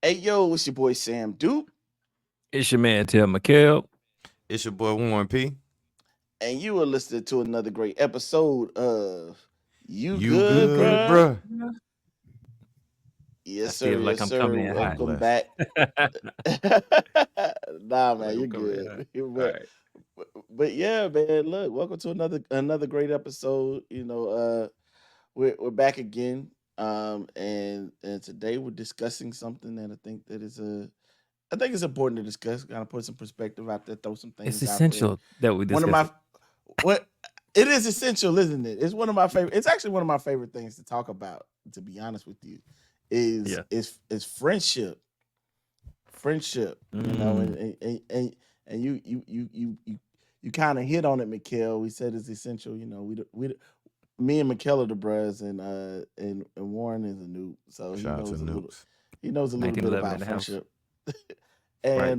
Hey yo, it's your boy Sam Duke, It's your man Tim McKell. It's your boy Warren P. and you are listening to another great episode of You You Good, good, Bruh? bruh? I Yes, sir. feel like Yes, I'm sir. coming in God hot. Welcome bless. back. I Nah, feel man, like you're I'm coming in hot. good. All but, right. but yeah, man. Look, welcome to another great episode. We're back again. And today we're discussing something that I think it's important to discuss. Kind of put some perspective out there, throw some It's things out there. essential that we One of discuss my it. what it is essential, isn't it? It's one of my favorite. It's actually one of my favorite things to talk about. To be honest with you, is Yeah. is friendship. Friendship, Mm. and you kind of hit on it, Mikhail. We said it's essential. Me and Mikhail are the bros, and Warren is a noob, so Shout out to Noops. he knows a little bit 1911 in about the house. friendship. Right.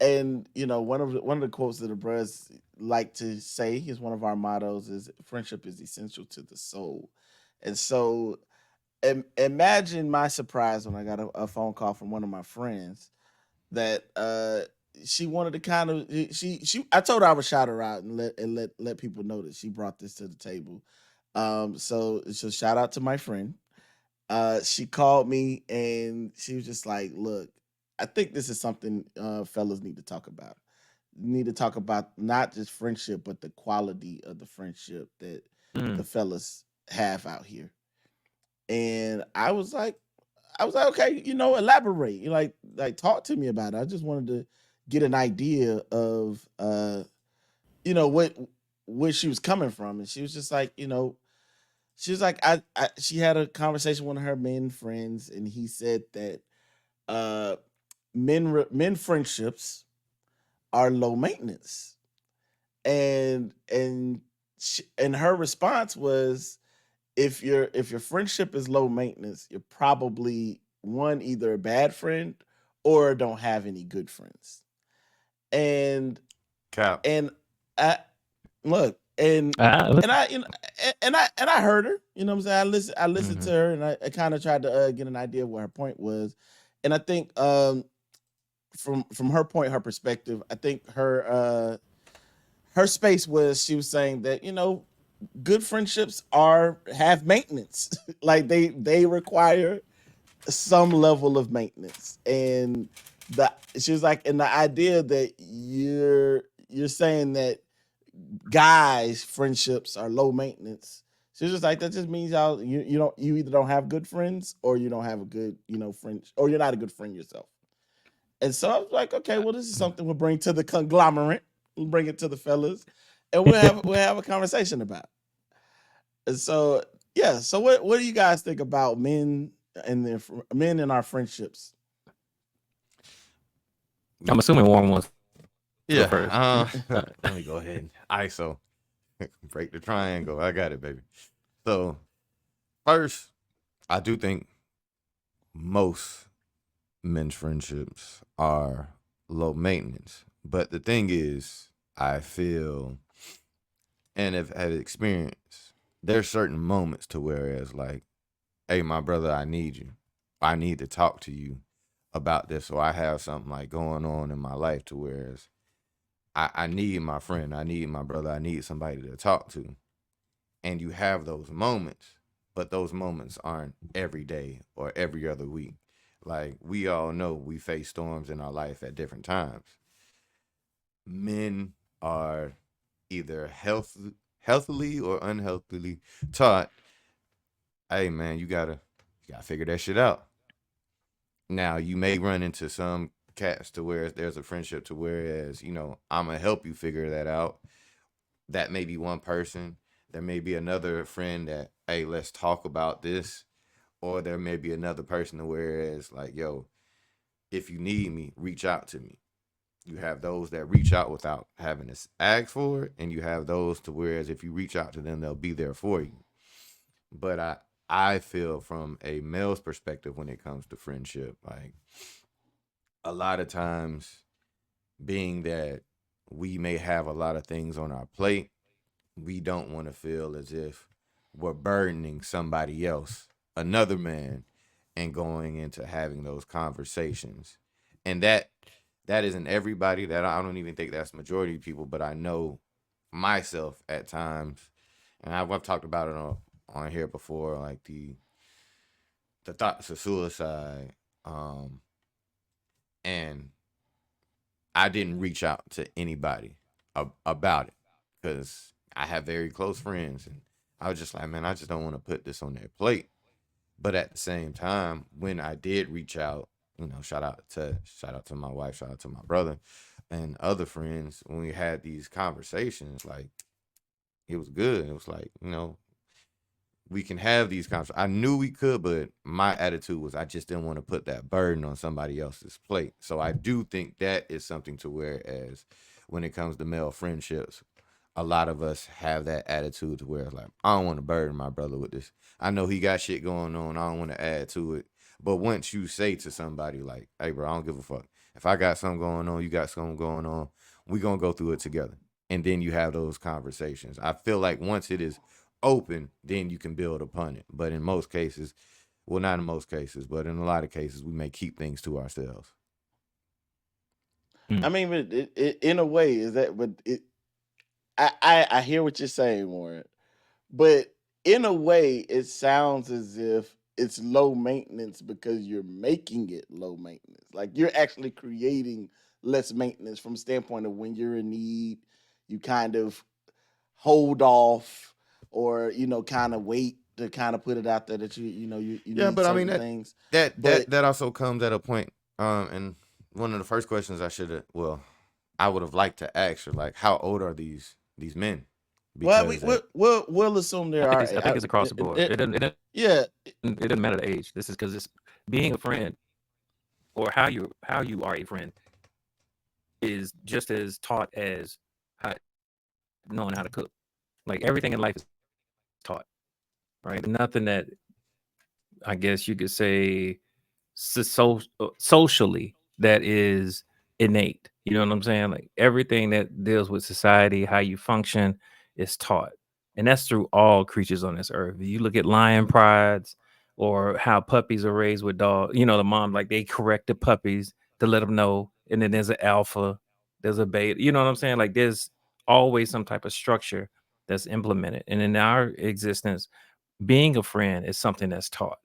And one of the quotes that the bros like to say is one of our mottos is friendship is essential to the soul. And so imagine my surprise when I got a phone call from one of my friends that she wanted to kind of she I told her I would shout her out and let people know that she brought this to the table. So shout out to my friend. She called me and she was just like, "Look, I think this is something fellas need to talk about. Need to talk about not just friendship, but the quality of the friendship that the Mm. fellas have out here." And I was like, okay, elaborate. Like talk to me about it. I just wanted to get an idea of you know what where she was coming from, and she was just like, she was like, she had a conversation with one of her men friends, and he said that uh, men friendships are low maintenance, and her response was, if your friendship is low maintenance, you're probably one either a bad friend or don't have any good friends. And Cap. and I look Listen. and I you know, and I heard her. You know what I'm saying? I listened Hmm. to her, and I kind of tried to get an idea of what her point was. And I think from her point, her perspective, I think her space was, she was saying that good friendships are have maintenance. Like they require some level of maintenance. And the she was like, and the idea that you're saying that guys friendships are low maintenance. She was just like, that just means you either don't have good friends, or you don't have a good friend, or you're not a good friend yourself. And so I was like, okay, well, this is something we'll bring to the conglomerate. We'll bring it to the fellas, and we'll have a conversation about. And so, yeah. So what do you guys think about men and our friendships? I'm assuming Warren wants to go first. Yeah. Let me go ahead. ISO. Break the triangle. I got it, baby. So first, I do think most men's friendships are low maintenance. But the thing is, I feel and have had experience, there's certain moments to whereas like, hey, my brother, I need you. I need to talk to you about this. So I have something like going on in my life to whereas I need my friend, I need my brother, I need somebody to talk to. And you have those moments, but those moments aren't every day or every other week. Like we all know we face storms in our life at different times. Men are either healthily or unhealthily taught, hey man, you gotta figure that shit out. Now you may run into some cats to where there's a friendship to whereas, I'm gonna help you figure that out. That may be one person. There may be another friend that, hey, let's talk about this. Or there may be another person to whereas like, yo, if you need me, reach out to me. You have those that reach out without having to ask for it, and you have those to whereas if you reach out to them, they'll be there for you. But I feel from a male's perspective when it comes to friendship, like a lot of times being that we may have a lot of things on our plate, we don't want to feel as if we're burdening somebody else, another man, and going into having those conversations. And that isn't everybody. That I don't even think that's majority of people, but I know myself at times, and I've talked about it on here before, like the thoughts of suicide, and I didn't reach out to anybody about it because I have very close friends, and I was just like, man, I just don't want to put this on their plate. But at the same time, when I did reach out, shout out to my wife, shout out to my brother and other friends, when we had these conversations, like, it was good. It was like, we can have these conversations. I knew we could, but my attitude was I just didn't want to put that burden on somebody else's plate. So I do think that is something to whereas when it comes to male friendships, a lot of us have that attitude to where it's like, I don't want to burden my brother with this. I know he got shit going on. I don't want to add to it. But once you say to somebody like, hey, bro, I don't give a fuck. If I got something going on, you got something going on, we going to go through it together. And then you have those conversations. I feel like once it is open, then you can build upon it. But in most cases, well, not in most cases, but in a lot of cases, we may keep things to ourselves. I mean, in a way, is that, but I hear what you're saying, Warren, but in a way, it sounds as if it's low maintenance because you're making it low maintenance. Like you're actually creating less maintenance from a standpoint of when you're in need, you kind of hold off or kind of wait to kind of put it out there that you Yeah, need but I mean certain things. that also comes at a point. And one of the first questions I would have liked to ask her, like, how old are these men? Well, Because we'll assume there I are. think it's across the board. It Yeah, doesn't matter the age. This is because it's being a friend or how you are a friend is just as taught as knowing how to cook. Like everything in life is taught, right? Nothing that I guess you could say socially that is innate. You know what I'm saying? Like everything that deals with society, how you function, is taught, and that's through all creatures on this earth. You look at lion prides, or how puppies are raised with dogs. The mom, like, they correct the puppies to let them know, and then there's an alpha, there's a beta. You know what I'm saying? Like there's always some type of structure that's implemented, and in our existence, being a friend is something that's taught.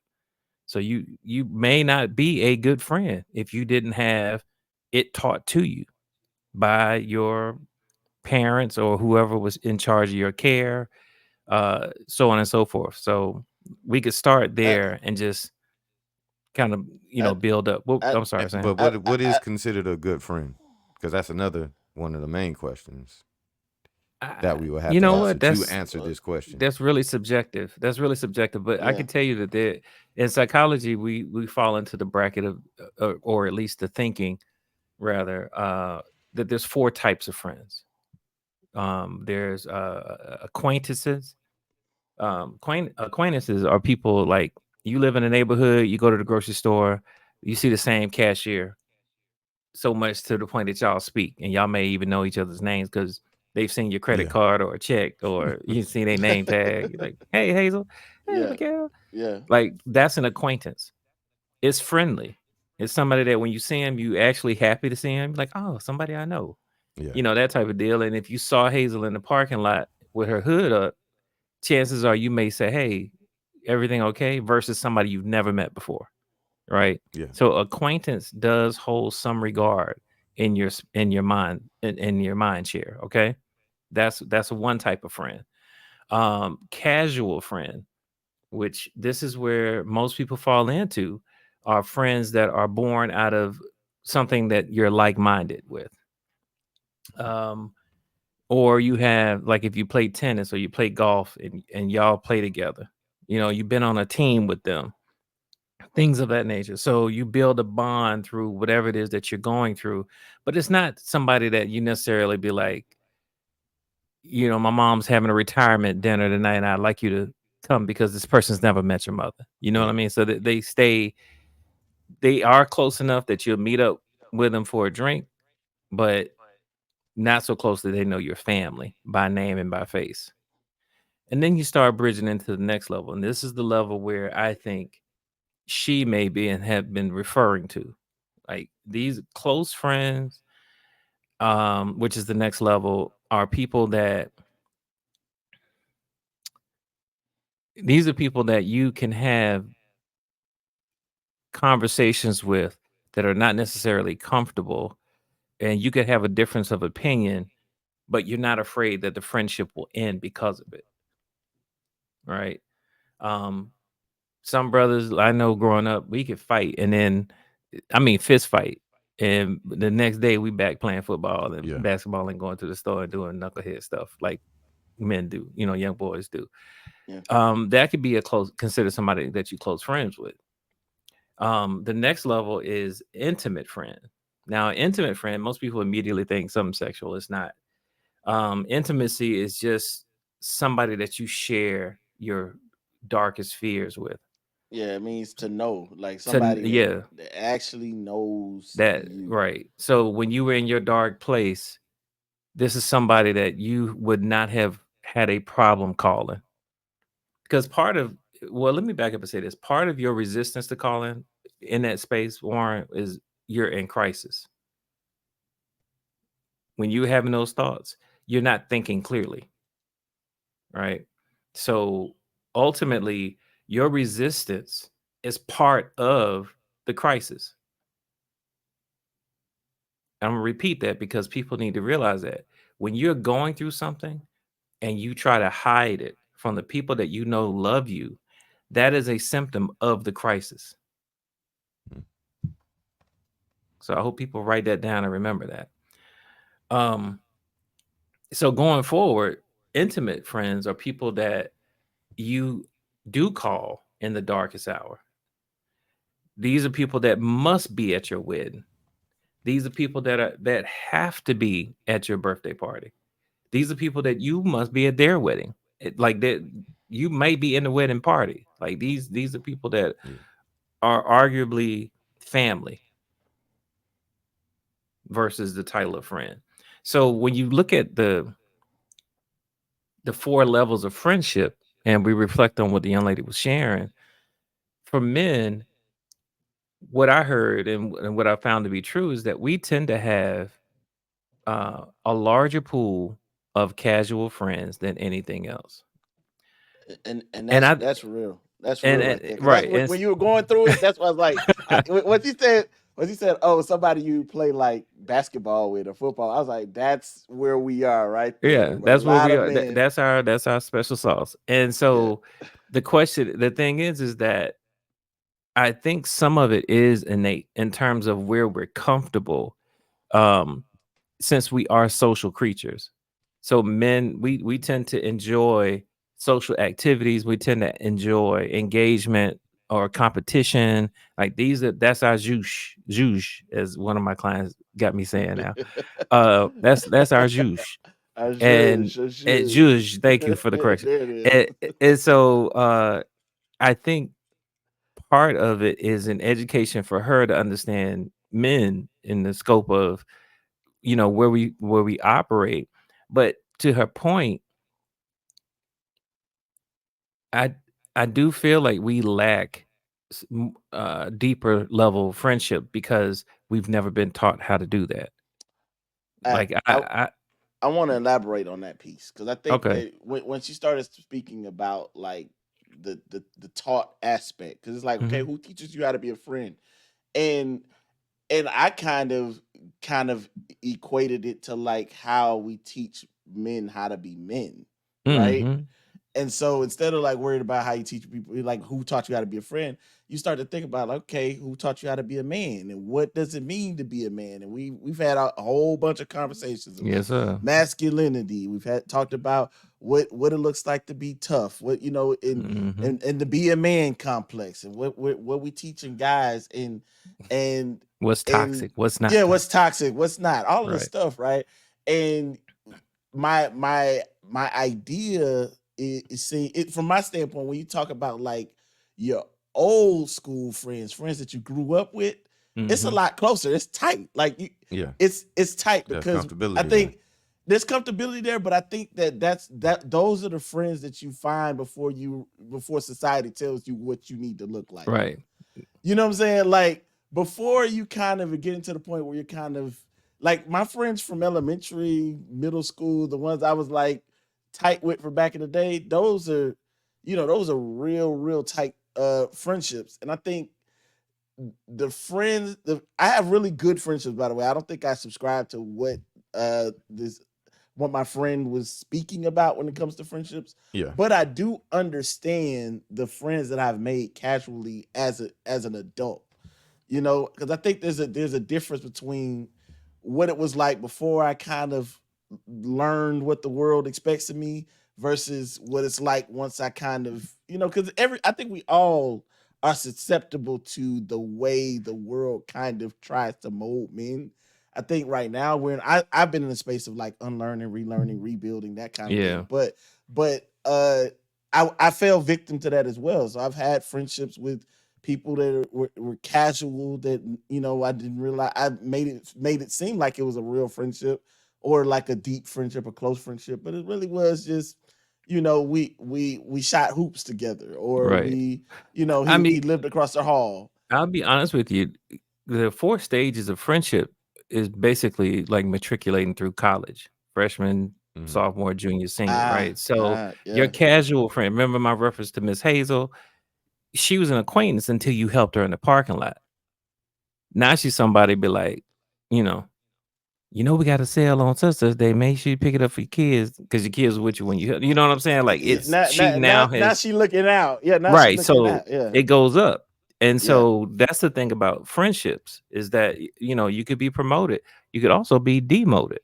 So you may not be a good friend if you didn't have it taught to you by your parents or whoever was in charge of your care, so on and so forth. So we could start I, there and just kind of I, build up. Well, I, I'm sorry, Sam. but what is I, considered a good friend? Because that's another one of the main questions that we will have You to know answer what? to answer this question. That's really subjective. But I yeah. can tell you that in psychology we fall into the bracket of, or at least the thinking rather, that there's 4 types of friends. There's acquaintances. Acquaintances are people like you live in a neighborhood, you go to the grocery store, you see the same cashier so much to the point that y'all speak, and y'all may even know each other's names because they've seen your credit Yeah. card or a check, or you see their name tag. You're like, hey, Hazel, hey, Yeah. Miguel. Yeah. Like, that's an acquaintance. It's friendly. It's somebody that when you see him, you actually happy to see him. Like, oh, somebody I know. Yeah. That type of deal. And if you saw Hazel in the parking lot with her hood up, chances are you may say, hey, everything okay? Versus somebody you've never met before. Right. Yeah. So acquaintance does hold some regard in your mind, in your mind share. Okay. That's one type of friend. Casual friend, which this is where most people fall into, are friends that are born out of something that you're like-minded with. Or you have, like, if you play tennis or you play golf and y'all play together, you've been on a team with them, things of that nature. So you build a bond through whatever it is that you're going through, but it's not somebody that you necessarily be like, my mom's having a retirement dinner tonight and I'd like you to come because this person's never met your mother. You know what I mean? So that they are close enough that you'll meet up with them for a drink, but not so close that they know your family by name and by face. And then you start bridging into the next level. And this is the level where I think she may be and have been referring to. Like these close friends, which is the next level, are people that these are people that you can have conversations with that are not necessarily comfortable, and you could have a difference of opinion, but you're not afraid that the friendship will end because of it, right? Um, some brothers I know growing up, we could fight and then, I mean, fist fight, and the next day we back playing football and Yeah. basketball and going to the store and doing knucklehead stuff like men do, young boys do. Yeah. That could be consider somebody that you close friends with. The next level is intimate friend. Now, intimate friend, most people immediately think something sexual. It's not. Intimacy is just somebody that you share your darkest fears with. Yeah, it means to know, like To somebody yeah, that actually knows that you. right. So when you were in your dark place, this is somebody that you would not have had a problem calling. Because let me back up and say this. Part of your resistance to calling in that space, Warren, is you're in crisis. When you're having those thoughts, you're not thinking clearly, right? So ultimately, your resistance is part of the crisis. I'm gonna repeat that because people need to realize that when you're going through something and you try to hide it from the people that you know love you, that is a symptom of the crisis. So I hope people write that down and remember that. So going forward, intimate friends are people that you do call in the darkest hour. These are people that must be at your wedding. These are people that have to be at your birthday party. These are people that you must be at their wedding. Like that, you may be in the wedding party. Like these are people that are arguably family versus the title of friend. So when you look at the 4 levels of friendship and we reflect on what the young lady was sharing, for men, what I heard and what I found to be true is that we tend to have a larger pool of casual friends than anything else. And And that's real. That's and, real right and there. 'Cause that's right, when you were going through it. That's why I was like, once he said, oh, somebody you play like basketball with or football. I was like, that's where we are right there. yeah, But a that's where lot we of are. men, That's our special sauce. And yeah, so the thing is that I think some of it is innate in terms of where we're comfortable. Since we are social creatures. So men, we tend to enjoy social activities. We tend to enjoy engagement or competition. Like that's our juice, as one of my clients got me saying now. That's our juice. I And should. juice, thank you for the There correction. it is. And so I think part of it is an education for her to understand men in the scope of where we operate. But to her point, i I do feel like we lack deeper level friendship because we've never been taught how to do that. I, Like I I I want to elaborate on that piece because I think okay. that when she started speaking about like the taught aspect, because it's like, okay, Hmm. who teaches you how to be a friend? And I kind of equated it to like how we teach men how to be men, right? Hmm. And so instead of like worried about how you teach people, like who taught you how to be a friend, you start to think about like, okay, who taught you how to be a man, and what does it mean to be a man? And we've had a whole bunch of conversations about Yes, sir. masculinity. We've had talked about what it looks like to be tough, what Hmm. and to be a man complex, and what we teaching guys, and What's and toxic? What's not yeah, what's toxic? toxic, what's not, all of this Right. stuff, right? And my idea is see it from my standpoint. When you talk about like your old school friends that you grew up with, it's a Hmm. lot closer. It's tight. Like Yeah. it's tight There's because comfortability I there. think there's comfortability there, but I think those are the friends that you find before society tells you what you need to look like. Right. You know what I'm saying? Like before you kind of get into the point where you're kind of like my friends from elementary, middle school, the ones I was like tight with for back in the day, those are, those are real tight friendships. And I think I have really good friendships, by the way. I don't think I subscribe to what my friend was speaking about when it comes to friendships, Yeah. but I do understand the friends that I've made casually as an adult. Because I think there's a difference between what it was like before I kind of learned what the world expects of me versus what it's like once I kind of, because I think we all are susceptible to the way the world kind of tries to mold men. I think right now I've been in a space of like unlearning, relearning, rebuilding, that kind of Yeah. thing. But I fell victim to that as well. So I've had friendships with people that were casual that I didn't realize. I made it seem like it was a real friendship or like a deep friendship, a close friendship, but it really was just we shot hoops together, or Right. we I he mean, lived across the hall. I'll be honest with you. The 4 stages of friendship is basically like matriculating through college, freshman, Mhm. sophomore, junior, senior, right? So your Yeah. casual friend, remember my reference to Miss Hazel? She was an acquaintance until you helped her in the parking lot. Now she's somebody be like, you know, we got a sale on Sisters Day. Make sure you pick it up for your kids because your kids are with you when you know what I'm saying? Like Yeah, it's she now now has she looking out. Yeah, now she right. looking So out. Yeah, it goes up. And yeah. so that's the thing about friendships is that you could be promoted. You could also be demoted.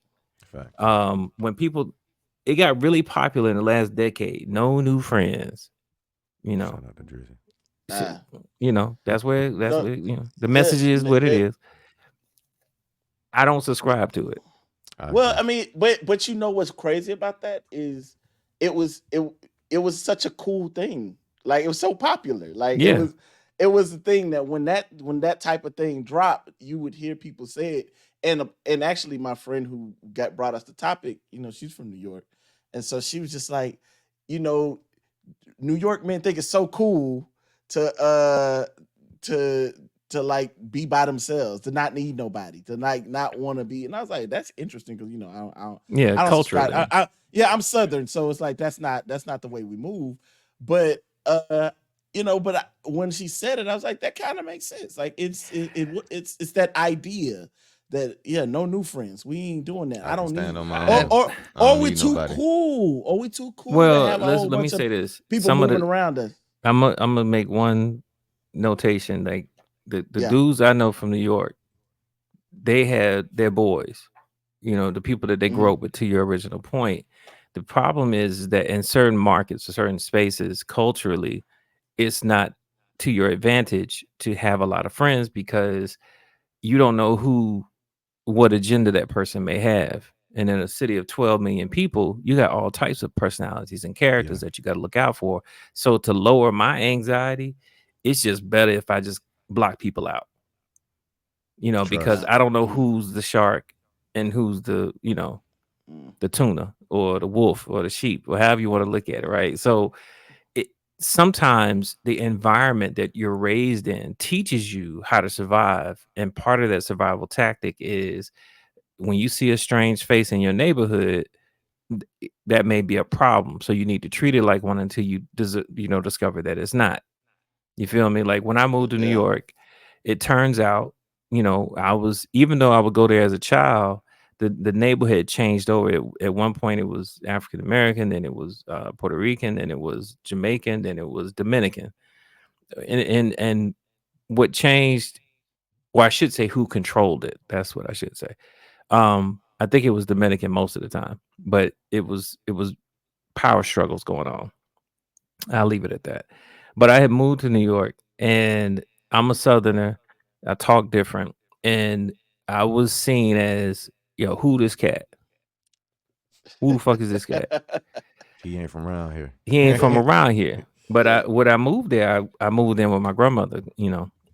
Fact. When people it got really popular in the last decade. No new friends, you know. Shout out to Drizzy. So, Ah, that's where no, the message is what it it, is. I don't subscribe to it. I well, agree. I mean, but what's crazy about that is it was it it was such a cool thing. Like it was so popular. Like Yeah. it was a thing that when that type of thing dropped, you would hear people say it. And actually, my friend who brought us the topic, she's from New York, and so she was just like, you know, New York men think it's so cool to to like be by themselves, to not need nobody, to like not want to be. And I was like, that's interesting because Yeah, I don't subscribe. culturally. Yeah, I'm Southern, so it's like that's not the way we move. But when she said it, I was like, that kind of makes sense. Like it's that idea that no new friends, we ain't doing that. I I can don't stand need on my I, own. or I don't we need too nobody. cool, to well, have a whole let me bunch of say this. people Some of moving the around us. I'm gonna make one notation. Like the Yeah. dudes I know from New York, they had their boys. The people that they grew Mhm. up with. To your original point, the problem is that in certain markets or certain spaces, culturally, it's not to your advantage to have a lot of friends because you don't know what agenda that person may have. And in a city of 12 million people, you got all types of personalities and characters Yeah. that you got to look out for. So to lower my anxiety, it's just better if I just block people out, because Trust. Uh, I don't know mm, who's the shark and who's mm. the tuna or the wolf or the sheep or however you want to look at it. Right. So it sometimes the environment that you're raised in teaches you how to survive. And part of that survival tactic is when you see a strange face in your neighborhood, that may be a problem. So you need to treat it like one until you discover that it's not. You feel me? Like when I moved to New Yeah. York, it turns out, I was even though I would go there as a child, the neighborhood changed over. At one point, it was African American, then it was Puerto Rican, then it was Jamaican, then it was Dominican, and what changed? Well, I should say who controlled it. That's what I should say. I think it was Dominican most of the time, but it was power struggles going on. I'll leave it at that. But I had moved to New York and I'm a Southerner. I talk different. And I was seen as, who this cat? Who the fuck is this cat? He ain't from around here. He ain't from around here. But I moved there, I moved in with my grandmother,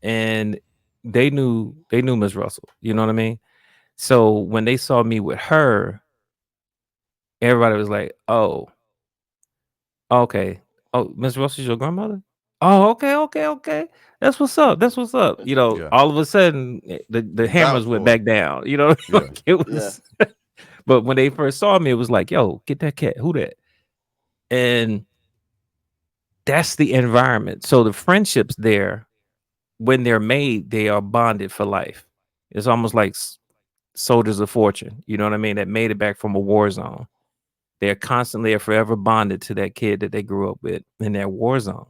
and they knew Miss Russell. You know what I mean? So when they saw me with her, everybody was like, "Oh, okay. Oh, Miss Russell's your grandmother? Oh, okay. That's what's up. That's what's up. You know, Yeah. all of a sudden the You hammers vouch went for back it. down. You know, Yeah. like it Yeah. was. But when they first saw me, it was like, "Yo, get that cat. Who that?" And that's the environment. So the friendships there, when they're made, they are bonded for life. It's almost like soldiers of fortune. You know what I mean? That made it back from a war zone. They're constantly or forever bonded to that kid that they grew up with in their war zone.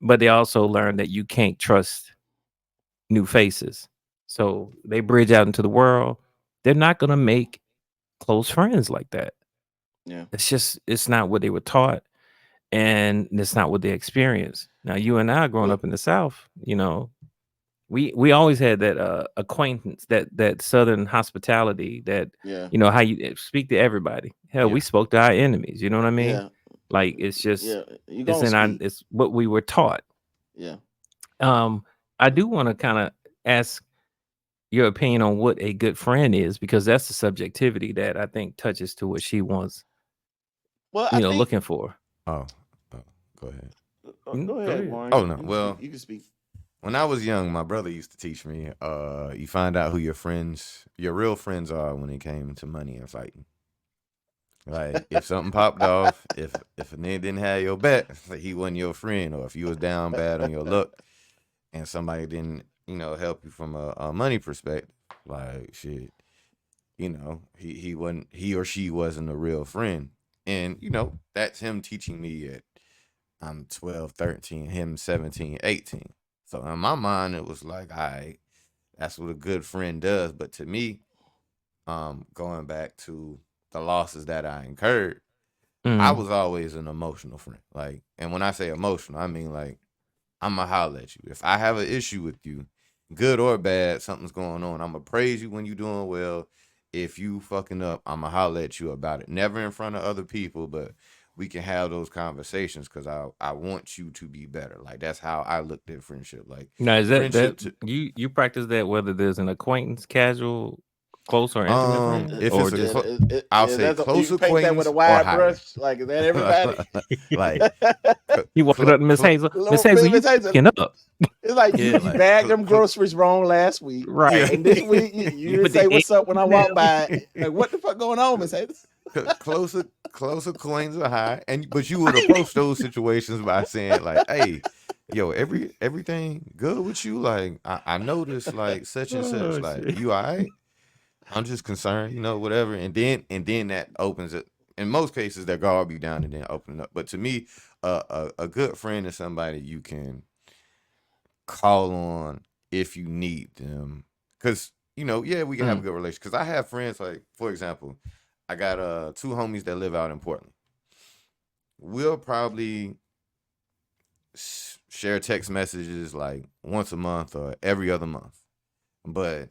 But they also learn that you can't trust new faces. So they bridge out into the world. They're not going to make close friends like that. Yeah. It's not what they were taught, and it's not what they experienced. Now, you and I growing Well, up in the South, you know, we always had that acquaintance, that Southern hospitality, that, yeah. you know, how you speak to everybody. Hell, Yeah. we spoke to our enemies. You know what I mean? Yeah. Like it's just Yeah. You gonna speak. it's what we were taught. Yeah. I do want to kind of ask your opinion on what a good friend is, because that's the subjectivity that I think touches to what she wants, Well, I think. looking for. Oh, go ahead. Go Go ahead, ahead. Warren. Oh no. Well, You can speak. when I was young, my brother used to teach me, you find out who your real friends are when it came to money and fighting. Like if something popped off, if a nigga didn't have your back, he wasn't your friend, or if you was down bad on your luck and somebody didn't, help you from a money perspective, like shit, he or she wasn't a real friend. And that's him teaching me at I'm 12, 13, him 17, 18. So in my mind, it was like, all right, that's what a good friend does. But to me, going back to the losses that I incurred, I Mm, was always an emotional friend. Like, and when I say emotional, I mean like I'ma holler at you. If I have an issue with you, good or bad, something's going on, I'ma praise you when you're doing well. If you fucking up, I'ma holler at you about it. Never in front of other people, but we can have those conversations because I want you to be better. Like that's how I looked at friendship. Like now, is that friendship to you practice that, whether there's an acquaintance, casual, close, or intimate friend, if or it's a just I'll say You close can paint that with a acquaintance or wide higher. brush. Like, is that everybody? Like you walking up to Miss Hazel? Miss Little Hazel, you Miss Hazel. picking up, It's like yeah, you like bagged them groceries wrong last week, right? yeah. and this week you You didn't put the say what's up when I walk egg by. Like, what the fuck going on, Miss Hazel? Closer coins are high, but you would approach those situations by saying like, "Hey, yo, everything good with you? Like, I noticed like such and such. Oh Like, shit! you all right? I'm just concerned, whatever." And then that opens it. In most cases, their guard be down and then open it up. But to me, a good friend is somebody you can call on if you need them. Cause yeah, we can have a Mm, good relationship. Cause I have friends like, for example, I got two homies that live out in Portland. We'll probably share text messages like once a month or every other month. But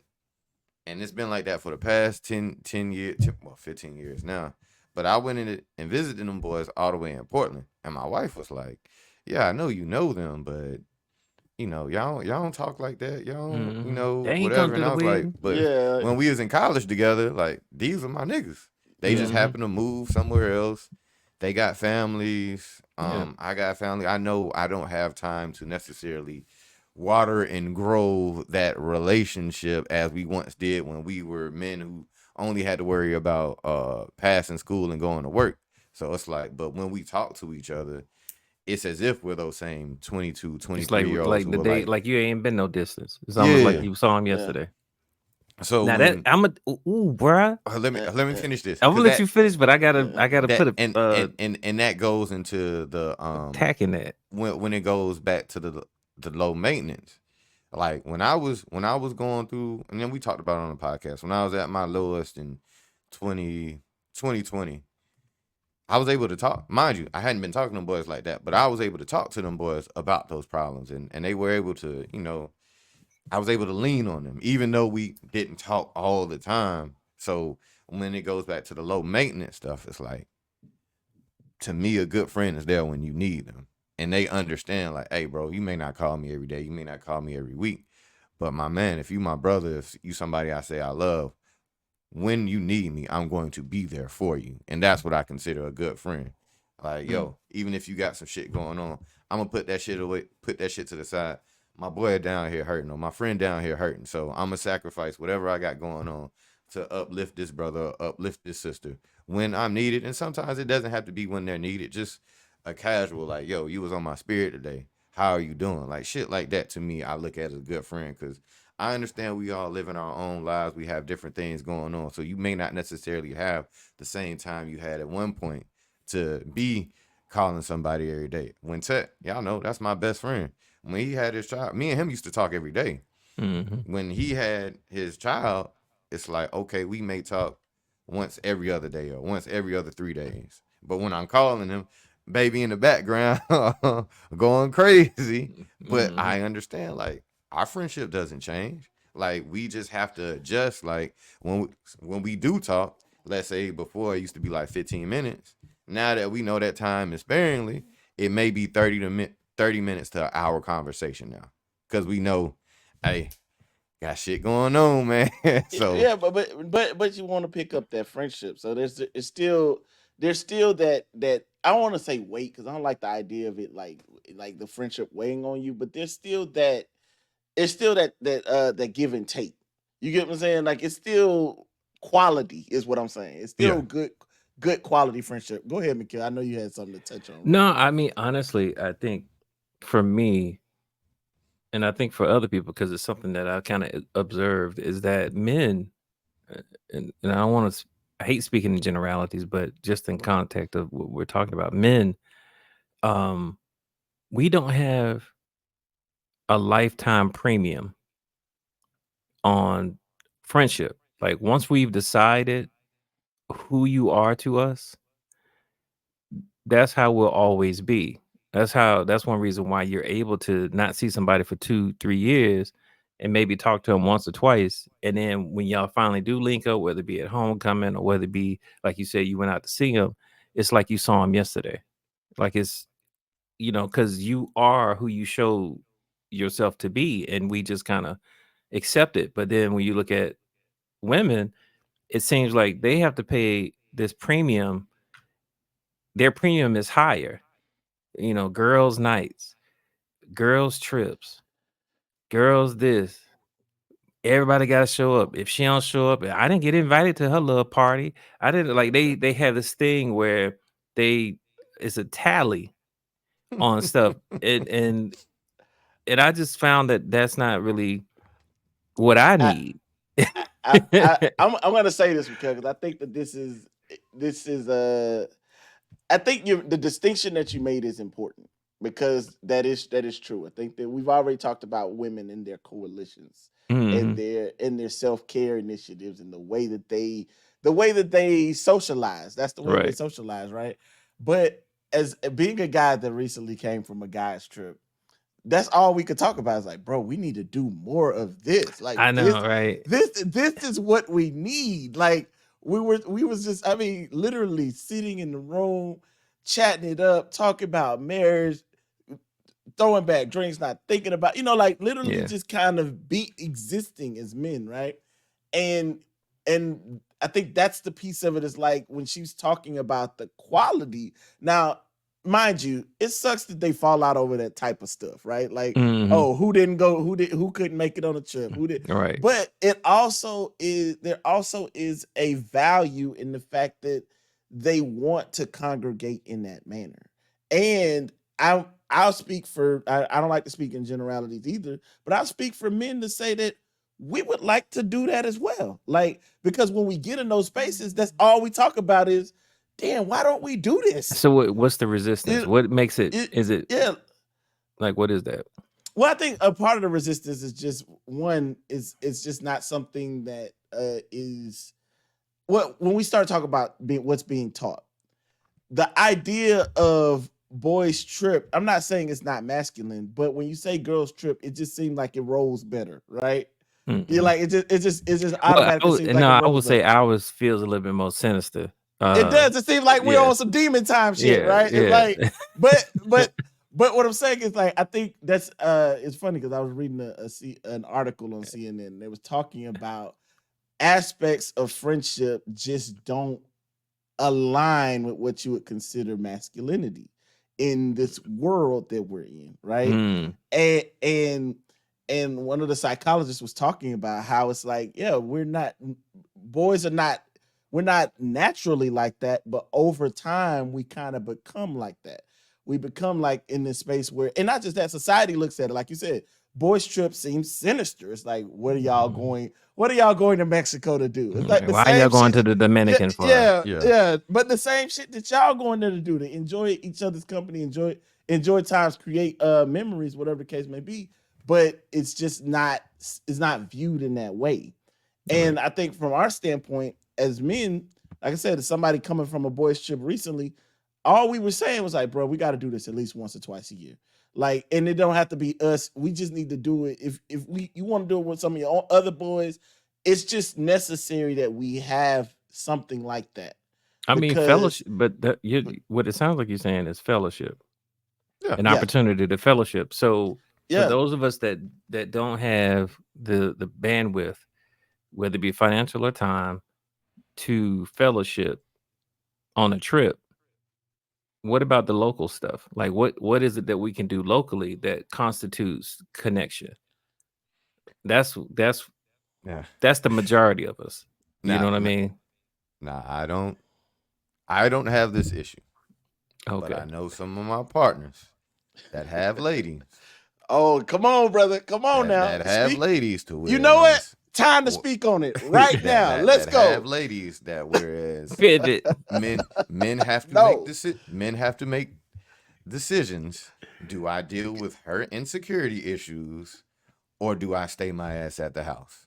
and it's been like that for the past 10 years, 15 years now. But I went in it and visited them boys all the way in Portland. And my wife was like, "Yeah, I know you know them, but y'all don't talk like that. Y'all don't, They ain't come whatever." And through I the was like, wedding. but Yeah, when we was in college together, like these are my niggas. They just Mm-hmm. happened to move somewhere else. They got families. Yeah. I got family. I know I don't have time to necessarily water and grow that relationship as we once did when we were men who only had to worry about passing school and going to work. So it's like, but when we talk to each other, it's as if we're those same 22, It's 23-year-olds who the are day, like, like you ain't been no distance. It's almost like yeah. you saw him yeah. yesterday. So Now that when bruh, let me finish this I'm gonna because let you finish, but I gotta that put a and that goes into the tack in that. when it goes back to the low maintenance. Like when I was going through, and then we talked about it on the podcast, when I was at my lowest in 2020, I was able to talk. Mind you, I hadn't been talking to them boys like that, but I was able to talk to them boys about those problems, and they were able to, I was able to lean on them, even though we didn't talk all the time. So when it goes back to the low maintenance stuff, it's like, to me, a good friend is there when you need them. And they understand, like, hey, bro, you may not call me every day, you may not call me every week. But my man, if you my brother, if you somebody I say I love, when you need me, I'm going to be there for you. And that's what I consider a good friend. Like, Mm. yo, even if you got some shit going on, I'm gonna put that shit away, put that shit to the side. My boy down here hurting, or my friend down here hurting. So I'm gonna sacrifice whatever I got going on to uplift this brother, uplift this sister when I'm needed. And sometimes it doesn't have to be when they're needed. Just a casual, like, yo, you was on my spirit today. How are you doing? Like shit like that to me, I look at as a good friend because I understand we all live in our own lives. We have different things going on. So you may not necessarily have the same time you had at one point to be calling somebody every day. When Tech, y'all know that's my best friend. When he had his child, me and him used to talk every day. When he had his child, it's like, okay, we may talk once every other day or once every other 3 days. But when I'm calling him, baby in the background going crazy. But I understand, like, our friendship doesn't change. Like, we just have to adjust. Like, when we do talk, let's say before it used to be like 15 minutes. Now that we know that time is sparingly, it may be 30 minutes to an hour conversation now. Because we know, hey, got shit going on, man. So Yeah, but you want to pick up that friendship. So there's still that I don't want to say weight because I don't like the idea of it like the friendship weighing on you, but there's still that it's still that give and take. You get what I'm saying? Like it's still quality is what I'm saying. It's yeah, still good quality friendship. Go ahead, Mikhail. I know you had something to touch on. No, I mean, honestly, I think for me, and I think for other people, because it's something that I kind of observed, is that men, and I don't want to, I hate speaking in generalities, but just in context of what we're talking about, men, um, we don't have a lifetime premium on friendship. Like once we've decided who you are to us, that's how we'll always be. That's one reason why you're able to not see somebody for 2-3 years and maybe talk to them once or twice. And then when y'all finally do link up, whether it be at homecoming or whether it be like you said, you went out to see him, it's like you saw him yesterday. Like it's, because you are who you show yourself to be, and we just kind of accept it. But then when you look at women, it seems like they have to pay this premium. Their premium is higher. Girls' nights, girls' trips, girls this. Everybody got to show up. If she don't show up, I didn't get invited to her little party. I didn't like they have this thing where it's a tally on stuff, and I just found that that's not really what I I need. I'm gonna say this because I think that this is I think the distinction that you made is important because that is true. I think that we've already talked about women and their coalitions and Mhm. their self-care initiatives and the way that they socialize. That's the way they Right. socialize, right? But as being a guy that recently came from a guy's trip, that's all we could talk about is like, bro, we need to do more of this. Like I this, know, right? this is what we need. Like we was just, I mean, literally sitting in the room, chatting it up, talking about marriage, throwing back drinks, not thinking about, like literally Yeah. just kind of be existing as men, right? And and I think that's the piece of it is like when she's talking about the quality. Now, mind you, it sucks that they fall out over that type of stuff, right? Like, Mhm. oh, who didn't go, who couldn't make it on a trip, who did, Right. but there also is a value in the fact that they want to congregate in that manner. And I'll speak for I don't like to speak in generalities either, but I'll speak for men to say that we would like to do that as well. Like, because when we get in those spaces, that's all we talk about is, damn, why don't we do this? So what's the resistance? It, What makes it? it Is it yeah. like what is that? Well, I think a part of the resistance is just one is it's just not something that is what when we start talking about what's being taught. The idea of boys trip, I'm not saying it's not masculine, but when you say girls trip, it just seems like it rolls better, right? You're Mm-mm. like it just Well, automatically seems like it I would rolls say better. ours feels a little bit more sinister. It does. It seems like we're Yeah, on some demon time shit, yeah, right? It's yeah. like, but what I'm saying is like I think that's it's funny because I was reading an article on CNN. And they was talking about aspects of friendship just don't align with what you would consider masculinity. in this world that we're in, right? Mm. And one of the psychologists was talking about how it's like, yeah, we're not naturally like that, but over time we kind of become like that. We become like in this space where, and not just that, society looks at it like you said. Boys trip seems sinister. It's like, what are y'all going to Mexico to do? It's like the Why same y'all going shit. to the Dominican for? Yeah. But the same shit that y'all going there to do, to enjoy each other's company, enjoy times, create memories, whatever the case may be. But it's just not viewed in that way. And I think from our standpoint as men, like I said, as somebody coming from a boys trip recently, all we were saying was like, bro, we got to do this at least once or twice a year. Like, and it don't have to be us. We just need to do it. If you want to do it with some of your other boys, it's just necessary that we have something like that. I mean, Because- fellowship, but what it sounds like you're saying is fellowship, an opportunity to fellowship. So for those of us that don't have the bandwidth, whether it be financial or time, to fellowship on a trip, what about the local stuff? Like what is it that we can do locally that constitutes connection? That's the majority of us. You know what I mean? Nah, I don't have this issue. Okay. But I know some of my partners that have ladies. Oh, come on, brother. Come on now. That have ladies to You know what? Time to speak on it right now. Let's go. Have ladies that, whereas men have to make decisions. Do I deal with her insecurity issues, or do I stay my ass at the house?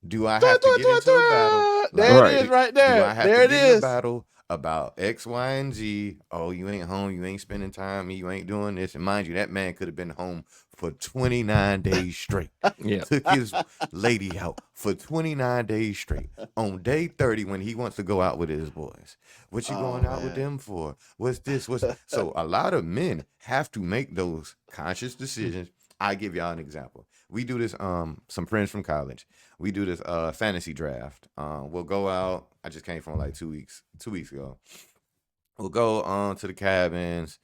Do I have to get into a battle? There it is, right there. Do I have there to it get in a is. battle about X, Y, and Z? Oh, you ain't home. You ain't spending time. You ain't doing this. And mind you, that man could have been home for 29 days straight. Yeah. Took his lady out for 29 days straight. On day 30, when he wants to go out with his boys. What you going out with them for? What's this? So a lot of men have to make those conscious decisions. I give y'all an example. We do this, some friends from college. We do this fantasy draft. We'll go out. I just came from like 2 weeks ago. We'll go to the cabins,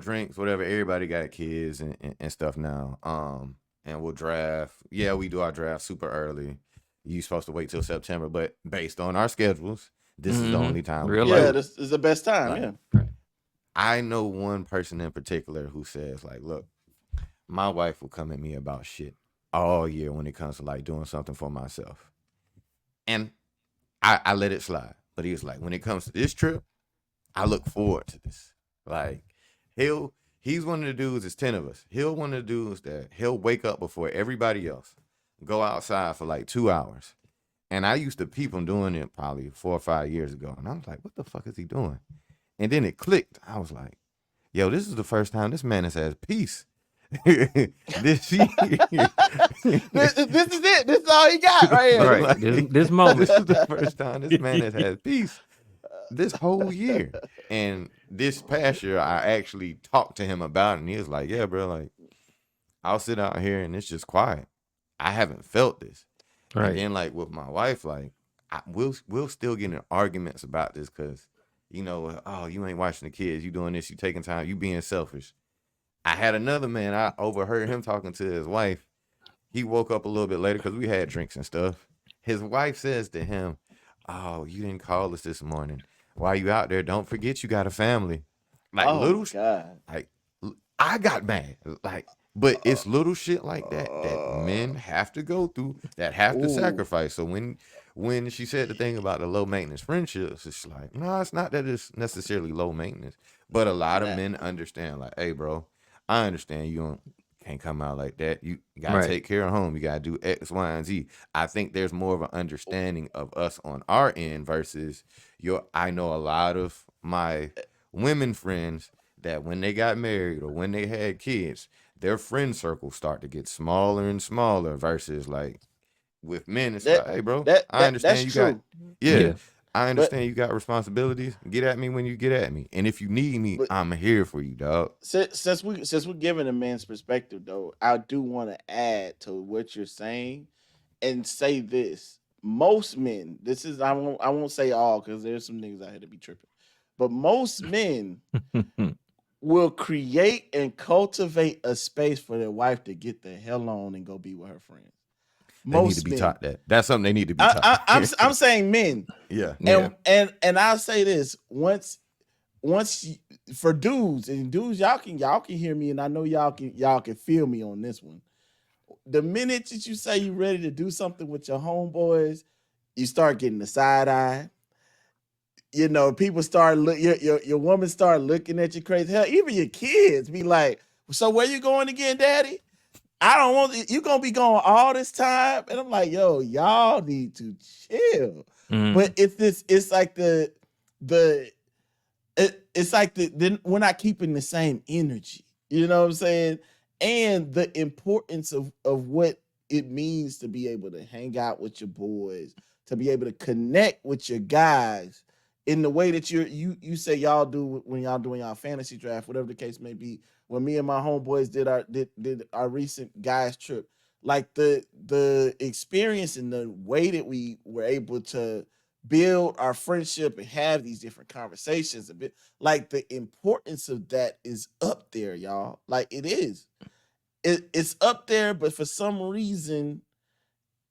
drinks, whatever. Everybody got kids and stuff now. And we'll draft. Yeah, we do our draft super early. You supposed to wait till September, but based on our schedules, this is the only time. This is the best time. Right. I know one person in particular who says, like, look, my wife will come at me about shit all year when it comes to like doing something for myself. And I let it slide. But he was like, when it comes to this trip, I look forward to this. Like, he's one of the dudes, it's 10 of us. One of the dudes that he'll wake up before everybody else, go outside for like 2 hours. And I used to peep him doing it probably 4 or 5 years ago. And I was like, what the fuck is he doing? And then it clicked. I was like, yo, this is the first time this man has had peace. This year. This is it. This is all he got right here. Right. Like, this moment. This is the first time this man has had peace this whole year. And this past year, I actually talked to him about it. And he was like, yeah, bro, like, I'll sit out here and it's just quiet. I haven't felt this. Right. And then, like, with my wife, like, we'll still get in arguments about this because, oh, you ain't watching the kids. You doing this. You taking time. You being selfish. I had another man, I overheard him talking to his wife. He woke up a little bit later because we had drinks and stuff. His wife says to him, oh, you didn't call us this morning. While you out there, don't forget you got a family. Like, God. Like, I got mad. Like, but it's little shit like that men have to go through, that have to sacrifice. So when she said the thing about the low maintenance friendships, it's like, no, it's not that it's necessarily low maintenance. But a lot of men understand, like, hey, bro, I understand you can't come out like that. You gotta take care of home. You gotta do X, Y, and Z. I think there's more of an understanding of us on our end versus I know a lot of my women friends that when they got married or when they had kids, their friend circles start to get smaller and smaller versus like with men, it's like, hey, bro, I understand you got I understand you got responsibilities. Get at me when you get at me. And if you need me, I'm here for you, dog. Since we're giving a man's perspective, though, I do want to add to what you're saying and say this. Most men, I won't say all because there's some niggas out here to be tripping. But most men will create and cultivate a space for their wife to get the hell on and go be with her friends. They need to Most be men. taught that. That's something they need to be taught. I'm saying men. Yeah. Yeah. And I'll say this once for dudes and dudes, y'all can hear me, and I know y'all can feel me on this one. The minute that you say you're ready to do something with your homeboys, you start getting the side eye. You know, people start your woman start looking at you crazy. Hell, even your kids be like, "So where you going again, Daddy? I don't want you gonna be going all this time." And I'm like, "Yo, y'all need to chill." Mm. But it's like it's like then we're not keeping the same energy. You know what I'm saying? And the importance of what it means to be able to hang out with your boys, to be able to connect with your guys in the way that you say y'all do when y'all doing y'all fantasy draft, whatever the case may be. When me and my homeboys did our recent guys trip, like the experience and the way that we were able to build our friendship and have these different conversations a bit, like the importance of that is up there, y'all. Like it is. It's up there, but for some reason,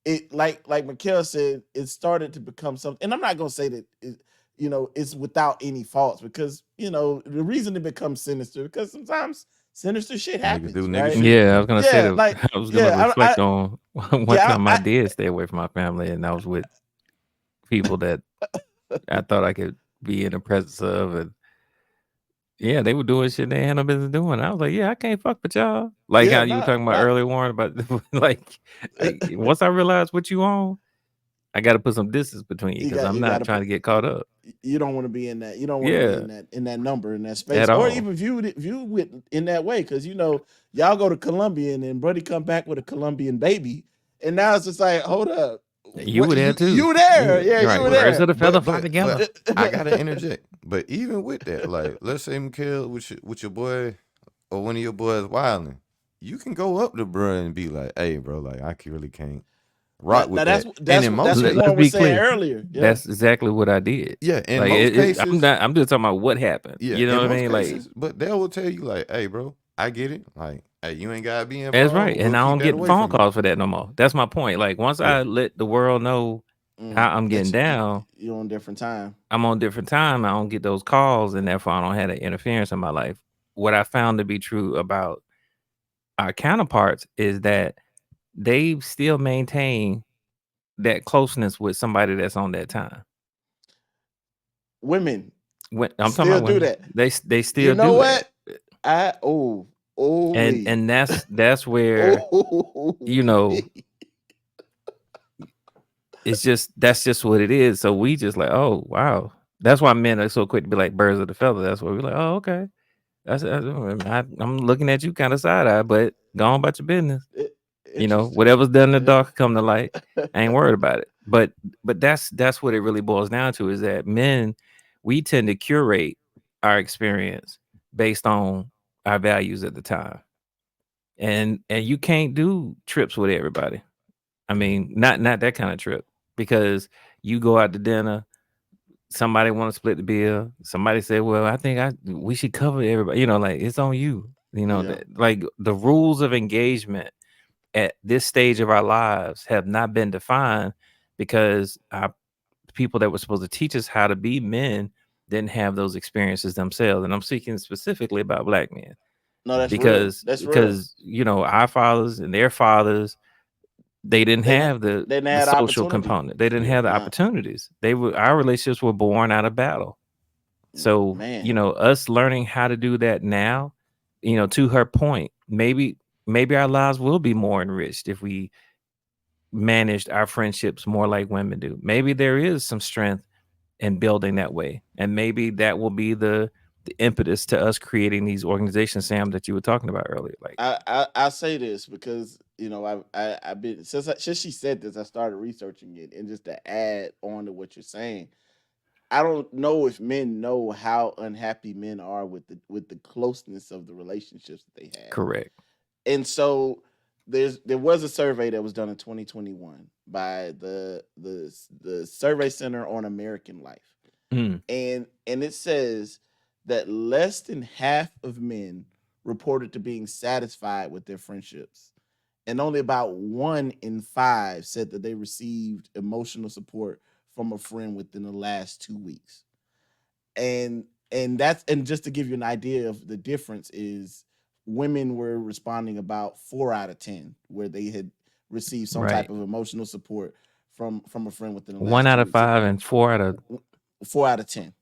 it like Mikhail said, it started to become something. And I'm not gonna say that it's without any faults, because the reason it becomes sinister because sometimes sinister shit happens, do nigga right? shit. Yeah, I was gonna say Yeah, that. like I was gonna yeah, reflect on one yeah, time I did stay away from my family, and I was with people that I thought I could be in the presence of, and yeah, they were doing shit they had no business doing. I was like, yeah, I can't fuck with y'all. Like yeah, how you were talking about earlier, Warren, about like once I realized what you on, I got to put some distance between you because I'm not trying to get caught up. You don't want to be in that. You don't want to be in that number, in that space, At or all. even view it in that way. Because y'all go to Colombia and then Buddy come back with a Colombian baby, and now it's just like, hold up, You were there too. You there? Yeah, right. you were Birds there. of the feather fly together. I gotta interject. But even with that, like, let's say Mikhail with your boy or one of your boys wilding, you can go up to bro and be like, "Hey, bro, like I really can't rock with that." That's what Warren was saying earlier. Yeah. That's exactly what I did. Yeah, in like, most cases, I'm just talking about what happened. Yeah, you know what I mean? Cases, like, but they will tell you like, "Hey, bro, I get it. Like, hey, you ain't gotta be involved." That's right, we'll and I don't get phone calls you. for that no more. That's my point. Like once I let the world know how I'm getting down, you're on different time. I'm on different time. I don't get those calls, and therefore I don't have that interference in my life. What I found to be true about our counterparts is that they still maintain that closeness with somebody that's on that time. Women, I'm still talking about do women. that. They still you know do what? that. And that's where that's just what it is. So we just like, oh wow. That's why men are so quick to be like birds of the feather. That's why we're like, oh okay. I'm looking at you kind of side eye, but go on about your business. Whatever's done in the dark come to light. I ain't worried about it. But that's what it really boils down to, is that men, we tend to curate our experience based on our values at the time. And you can't do trips with everybody. I mean, not that kind of trip, because you go out to dinner, somebody want to split the bill. Somebody say, well, I think we should cover everybody. Like it's on you. Like the rules of engagement at this stage of our lives have not been defined because our people that were supposed to teach us how to be men didn't have those experiences themselves. And I'm speaking specifically about Black men. No, that's because real. That's real. Our fathers and their fathers, they didn't have the social component. They didn't have the opportunities. Our relationships were born out of battle. So, us learning how to do that now, to her point, maybe our lives will be more enriched if we managed our friendships more like women do. Maybe there is some strength in building that way. And maybe that will be the impetus to us creating these organizations, Sam, that you were talking about earlier. Like I say this because I've been since she said this, I started researching it, and just to add on to what you're saying, I don't know if men know how unhappy men are with the closeness of the relationships that they have. Correct. And so there was a survey that was done in 2021 by the Survey Center on American Life. Mm. And it says that less than half of men reported to being satisfied with their friendships, and only about 1 in 5 said that they received emotional support from a friend within the last 2 weeks. And just to give you an idea of the difference is women were responding about 4 out of 10 where they had received some type Right. of emotional support from a friend within the One last out 2 of weeks. So 5 and 4 out of 10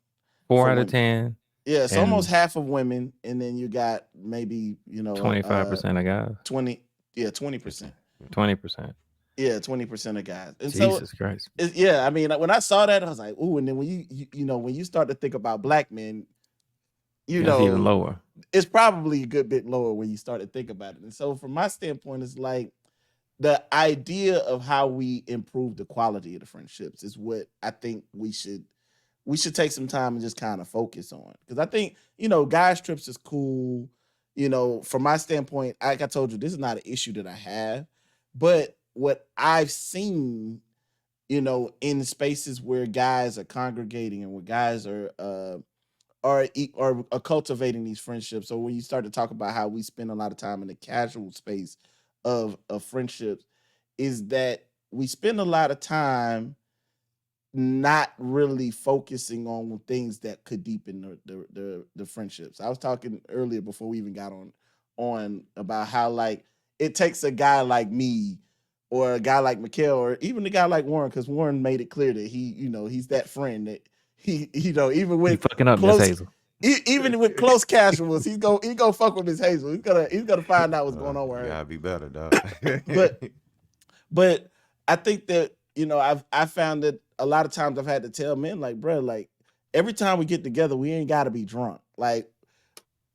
4 for out of women. 10 Yeah, so almost and half of women, and then you got maybe 25% of guys. 20, 20%. 20%. Yeah, 20% of guys. And so Jesus Christ. yeah, I mean, when I saw that, I was like, ooh. And then when when you start to think about black men, That's even lower. it's probably a good bit lower when you start to think about it. And so from my standpoint, it's like the idea of how we improve the quality of the friendships is what I think we should take some time and just kind of focus on. Because I think, guys trips is cool. From my standpoint, like I told you, this is not an issue that I have. But what I've seen, in spaces where guys are congregating and where guys are cultivating these friendships. So when you start to talk about how we spend a lot of time in the casual space of friendships, is that we spend a lot of time not really focusing on things that could deepen the friendships. I was talking earlier before we even got on about how like it takes a guy like me or a guy like Mikhail or even a guy like Warren, because Warren made it clear that he's that friend that he even You with fucking up, Miss close Hazel. even with close casuals, he go fuck with Miss Hazel. He's gonna find out what's going on with her. Gotta be better, dog. But I think that I found that a lot of times I've had to tell men like, bro, like every time we get together, we ain't got to be drunk. Like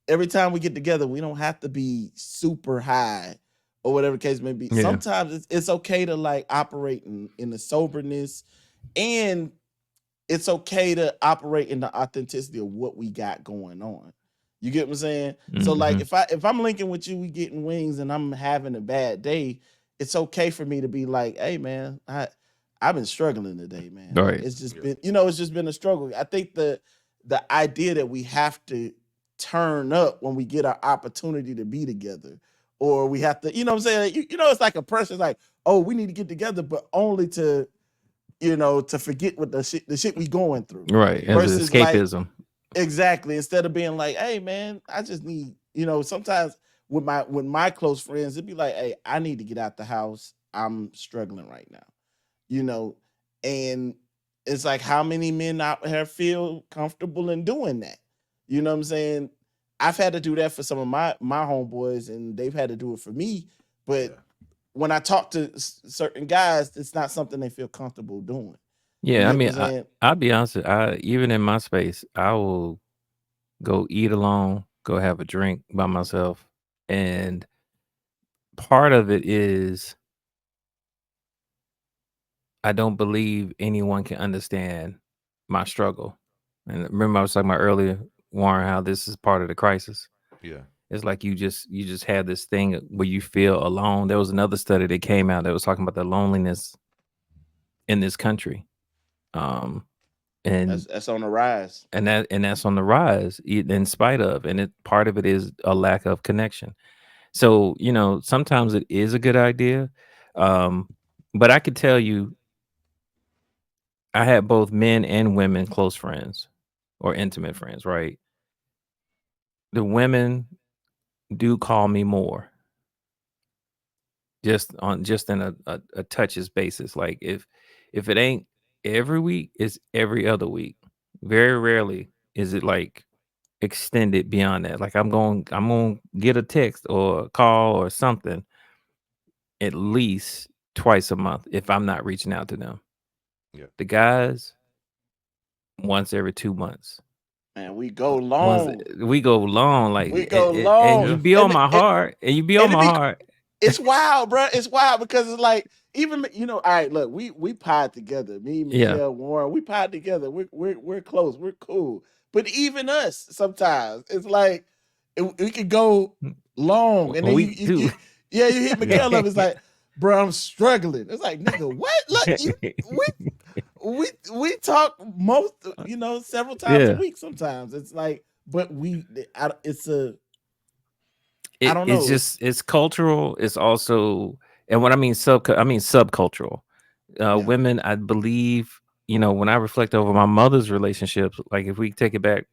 every time we get together, we don't have to be super high or whatever the case may be. Yeah. Sometimes it's okay to like operate in the soberness, and it's okay to operate in the authenticity of what we got going on. You get what I'm saying? So like if I'm linking with you, we getting wings and I'm having a bad day, it's okay for me to be like, hey man, I've been struggling today, man. Like, Right. it's just been, it's just been a struggle. I think the idea that we have to turn up when we get our opportunity to be together, or we have to, what I'm saying? It's like a person like, oh, we need to get together, but only to to forget what the shit we going through. Right. As Versus like, escapism. exactly. Instead of being like, hey man, I just need, sometimes with my close friends, it'd be like, hey, I need to get out the house. I'm struggling right now. And it's like, how many men out here feel comfortable in doing that? You know what I'm saying? I've had to do that for some of my homeboys, and they've had to do it for me. But when I talk to certain guys, it's not something they feel comfortable doing. Yeah, I You get mean, what I'm saying? I'll be honest. Even in my space, I will go eat alone, go have a drink by myself, and part of it is I don't believe anyone can understand my struggle. And remember, I was talking about earlier, Warren, how this is part of the crisis. Yeah. It's like you just have this thing where you feel alone. There was another study that came out that was talking about the loneliness in this country. And That's on the rise. and that's on the rise in spite of, and part of it is a lack of connection. So sometimes it is a good idea, but I could tell you, I had both men and women close friends or intimate friends, right? The women do call me more, just in a touches basis. Like if it ain't every week, it's every other week. Very rarely is it like extended beyond that. Like I'm gonna get a text or a call or something at least twice a month if I'm not reaching out to them. Yeah. The guys, once every 2 months. Man, we go long. We go long, like We go and long. you be on my heart, and you be on my heart. It's wild, bro. It's wild because it's like, even all right, look, we pod together. Me, Michelle, Warren, we pod together. We're close. We're cool. But even us, sometimes it's like we could go long, and then you hit Michelle up. It's like, bro, I'm struggling. It's like, nigga, what? Look, we talk several times a week. Sometimes it's like, but it's a I It, don't it's know. just it's cultural. It's also, and what I mean subcultural. Yeah. Women, I believe, when I reflect over my mother's relationships, like if we take it back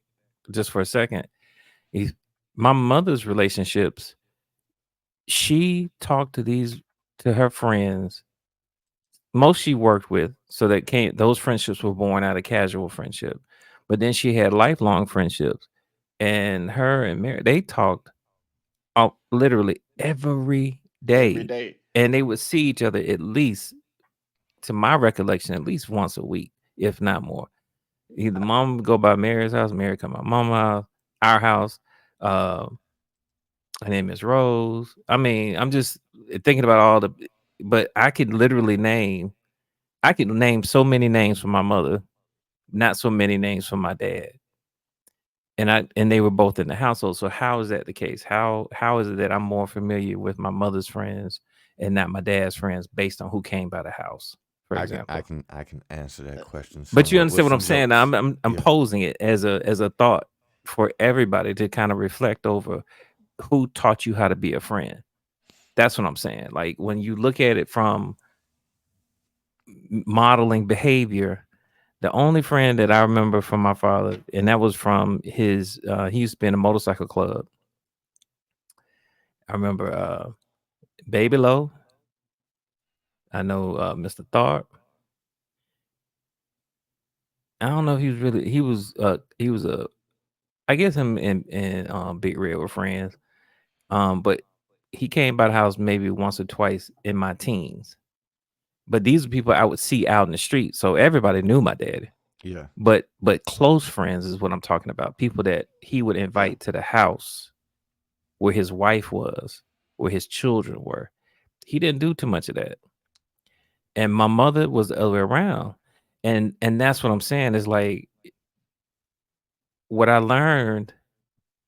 just for a second, if my mother's relationships, she talked to her friends, most she worked with, so those friendships were born out of casual friendship. But then she had lifelong friendships, and her and Mary, they talked literally every Every day, day. and they would see each other at least, to my recollection, at least once a week, if not more. Either mom would go by Mary's house, Mary come by mama's house, our house. Uh, her name is Rose. I mean, I'm just thinking about but I could name so many names for my mother, not so many names for my dad. And they were both in the household. So how is that the case? How is it that I'm more familiar with my mother's friends and not my dad's friends based on who came by the house, for example? I can answer that question But you somewhat with understand what I'm some saying? jokes. I'm Yeah. posing it as a thought for everybody to kind of reflect over who taught you how to be a friend. That's what I'm saying. Like when you look at it from modeling behavior, the only friend that I remember from my father, and that was from his, he used to be in a motorcycle club. I remember Baby Low. I know Mr. Tharp. I don't know if he was a, I guess him and Big Red were friends. But he came by the house maybe once or twice in my teens. But these are people I would see out in the street. So everybody knew my daddy. Yeah. But close friends is what I'm talking about. People that he would Yeah. invite to the house where his wife was, where his children were. He didn't do too much of that. And my mother was the other way around. And that's what I'm saying is like what I learned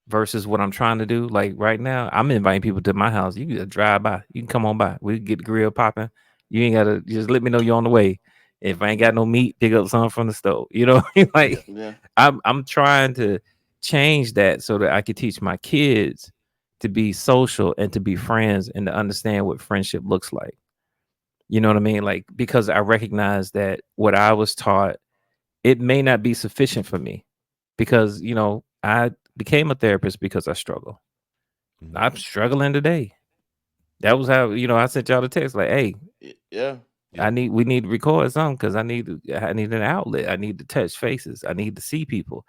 versus what I'm trying to do. Like right now, I'm inviting people to my house. You can just drive by. You can come on by. We can get the grill popping. You ain't gotta just let me know you're on the way. If I ain't got no meat, pick up something from the stove. You know, like Yeah. I'm trying to change that so that I can teach my kids to be social and to be friends and to understand what friendship looks like. You know what I mean? Like because I recognize that what I was taught, it may not be sufficient for me because I became a therapist because I struggle. Mhm. I'm struggling today. That was how I sent y'all the text like, "Hey, Yeah. Yeah. we need to record something because I need an outlet. I need to touch faces. I need to see people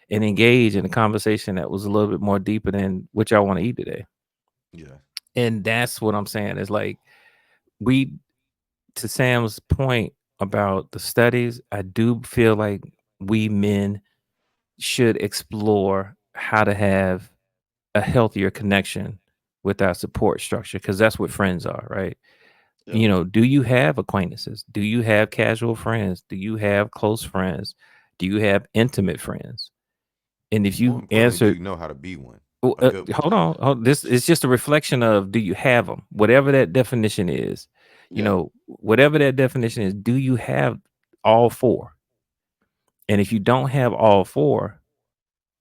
and engage in a conversation that was a little bit more deeper than what y'all want to eat today." Yeah. And that's what I'm saying is like we, to Sam's point about the studies, I do feel like we men should explore how to have a healthier connection with our support structure because that's what friends are, right? Yeah. Do you have acquaintances? Do you have casual friends? Do you have close friends? Do you have intimate friends? And if More you importantly, do answer, you know how to be one? well, A good one. hold on, this is just a reflection of do you have them? Whatever that definition is, Yeah. whatever that definition is, do you have all four? And if you don't have all four,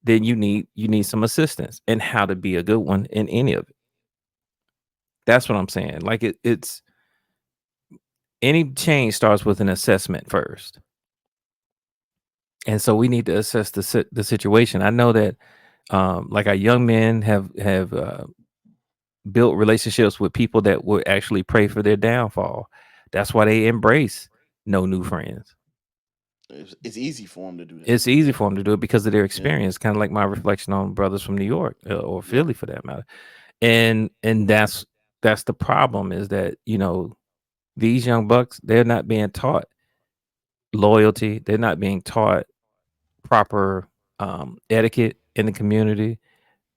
then you need some assistance in how to be a good one in any of it. That's what I'm saying. Like it's any change starts with an assessment first. And so we need to assess the situation. I know that like our young men have built relationships with people that would actually pray for their downfall. That's why they embrace no new friends. It's easy for them to do that. It's easy for them to do it because of their Yeah. experience, kind of like my reflection on brothers from New York or Yeah. Philly for that matter. And that's the problem is that these young bucks, they're not being taught loyalty. They're not being taught proper etiquette in the community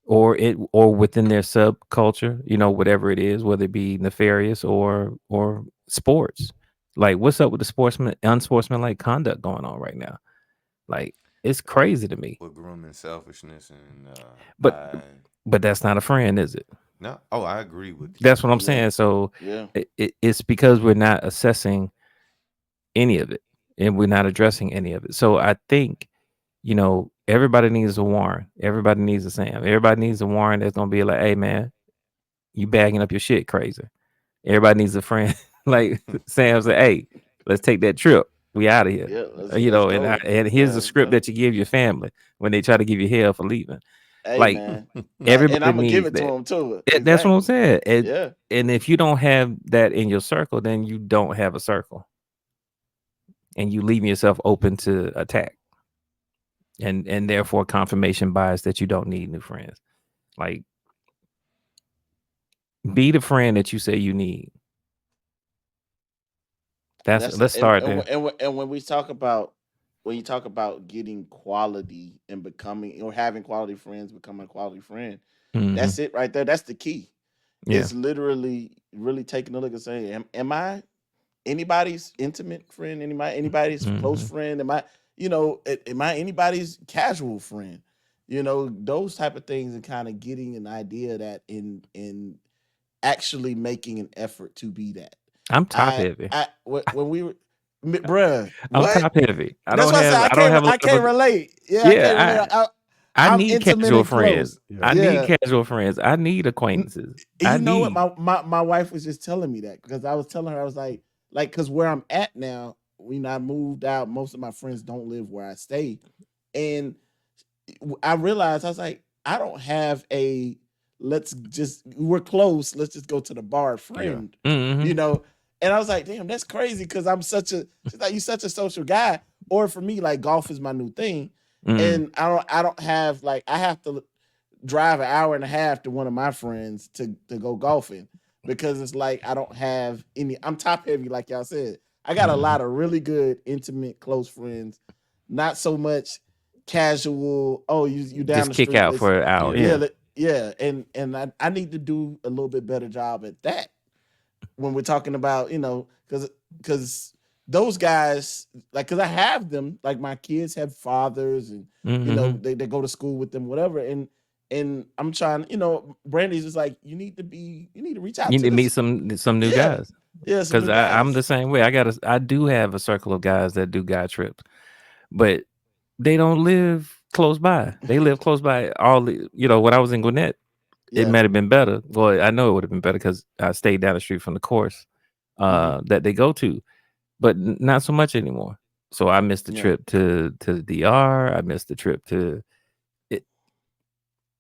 or within their subculture, whatever it is, whether it be nefarious or sports. Like what's up with the unsportsmanlike conduct going on right now? Like it's crazy to me. With grooming selfishness and But that's not a friend, is it? no. Oh, I agree with you. That's what I'm Yeah. saying. So Yeah. it's because we're not assessing any of it and we're not addressing any of it. So I think, everybody needs a Warren. Everybody needs a Sam. Everybody needs a Warren that's gonna be like, hey man, you bagging up your shit crazy. Everybody needs a friend. Like Sam said, hey, let's take that trip. We out of here. Yeah, You let's know, go. and here's Yeah, the script that you give your family when they try to give you hell for leaving. hey Like man, and everybody I'm gonna give needs it to that. him too. That's what I'm Exactly. saying. Yeah. And if you don't have that in your circle, then you don't have a circle. And you leaving yourself open to attack. And therefore confirmation bias that you don't need new friends. Like be the friend that you say you need. Let's start there. And when we talk about when you talk about getting quality and becoming or having quality friends, becoming a quality friend, Mhm. that's it right there. That's the key. Yeah. It's literally really taking a look and saying, am I anybody's intimate friend? Anybody's close Mhm. friend? Am I, am I anybody's casual friend? Those type of things, and kind of getting an idea that in actually making an effort to be that. I'm top heavy. When we were, bruh, I'm what? top heavy. That's why I said I don't have a I lot can't of relate. Yeah, I can't relate. yeah. I I'm need intimate casual and friends. close. I Yeah. need Yeah. casual friends. I need acquaintances. And I you know what? need My wife was just telling me that, because I was telling her, I was like, because where I'm at now, when I moved out, most of my friends don't live where I stay. And I realized, I was like, I don't have a we're close, let's just go to the bar friend, Mhm. you know? And I was like, damn, that's crazy, because she's like, you such a social guy. Or for me, like, golf is my new thing. Mhm. And I don't have, like, I have to drive an hour and a half to one of my friends to go golfing, because it's like I don't have any. I'm top heavy, like y'all said. I got a Mhm. lot of really good, intimate, close friends. Not so much casual. Oh, you down Just the kick street. out for an hour. Yeah. Yeah. Yeah. And I need to do a little bit better job at that when we're talking about, because those guys, like, because I have them, like, my kids have fathers, and Mhm. they go to school with them, whatever, and I'm trying, Brandy's just like, you need to reach out You to need to meet this. some new Yeah, guys. yeah, some Because new I'm guys. the same way. I do have a circle of guys that do guy trips, but they don't live close by. They live close by. When I was in Gwinnett, it Yeah. might have been better. Well, I know it would have been better because I stayed down the street from the course that they go to, but not so much anymore. So I missed the Yeah. trip to the DR. I missed the trip to it.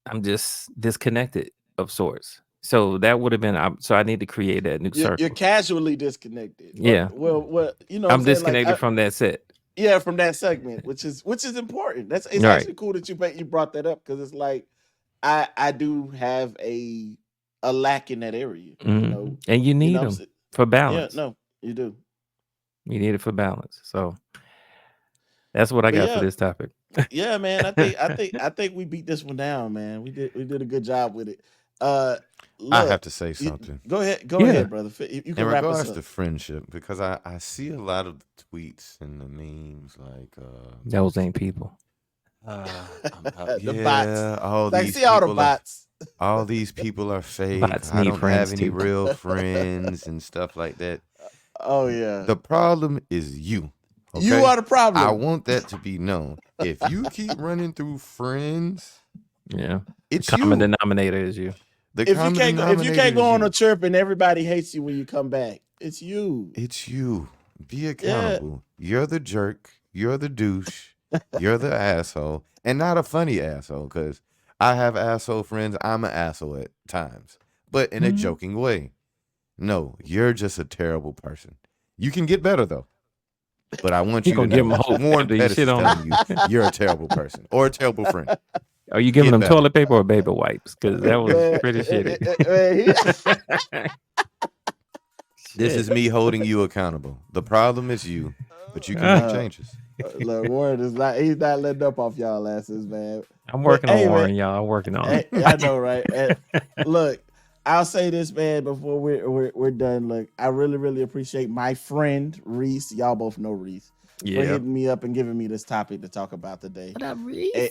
I'm just disconnected of sorts. So that would have been. So I need to create that new You're circle. casually disconnected. Yeah, Well, you know what I'm I'm saying? Like, disconnected from that set. yeah, from that segment, which is important. It's Right. actually cool that you brought that up, because it's like I do have a lack in that area, Mhm. And you need I'm them s- for yeah, balance. no, you do. You need it for balance. So that's what I But got for yeah, this topic. yeah, man, I think we beat this one down, man. We did a good job with it. Uh I have Look, to say something go ahead, Yeah. brother. You in can wrap us regards up. to friendship, because I see a lot of tweets and the memes like Those ain't people. The bots. yeah, all It's like, these see all the people are bots. all these people are fake. Bots I need don't friends have any too. real friends and stuff like that. Oh yeah. The problem is you. You Okay? are the I problem. want that to be known. If you keep running through friends, Yeah. it's Common you. denominator is you. The If you common can't denominator go is on a you. trip and everybody hates you when you come back, it's you. It's you. Be Yeah. accountable. You're the jerk. You're the douche. You're the asshole. And not a funny asshole, because I have asshole friends. I'm an asshole at times, but in a Mhm. joking way. No, you're just a terrible person. You can get better, though. But I want You you to gonna give know them hope Warren after you Pettis shit is on telling them. you you're a terrible person or a terrible friend. Are you giving Get them better. toilet paper or baby wipes? Because that was Man, pretty shitty. This is Shit. me holding you accountable. The problem is you, but you can make changes. Look, Warren he's not letting up off y'all asses, man. I'm But working on hey, man, Warren, y'all. I'm working on it. I know, right? And look, I'll say this, man, before we're done. Look, I really, really appreciate my friend Reese. Y'all both know Reese for Yeah. hitting me up and giving me this topic to talk about today. What up, Reese? Eh,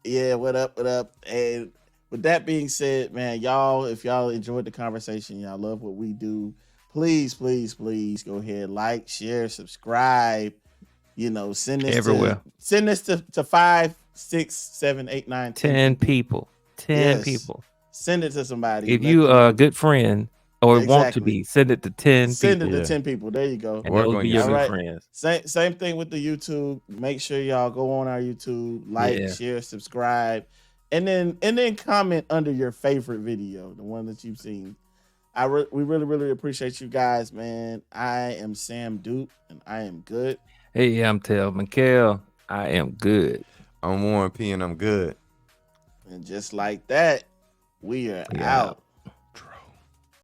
yeah, what up, what up? And with that being said, man, y'all, if y'all enjoyed the conversation, y'all love what we do, please, please, please go ahead, like, share, subscribe. Send this Everywhere. to 5 6, 7, 8, 9, 10 people. 10 Yes. people. Send it to somebody. If Let you them are know. a good friend or want to Exactly. be, send it to 10 Send people. it to Yeah. 10 people. There you go. And Work those on be your your new Alright. friends. Same thing with the YouTube. Make sure y'all go on our YouTube, like, Yeah. share, subscribe, and then comment under your favorite video, the one that you've seen. We really appreciate you guys, man. I am Sam Duke, and I am good. Hey, I'm Tel McKell. I am good. I'm Warren P, and I'm good. And just like that, we are We out. out.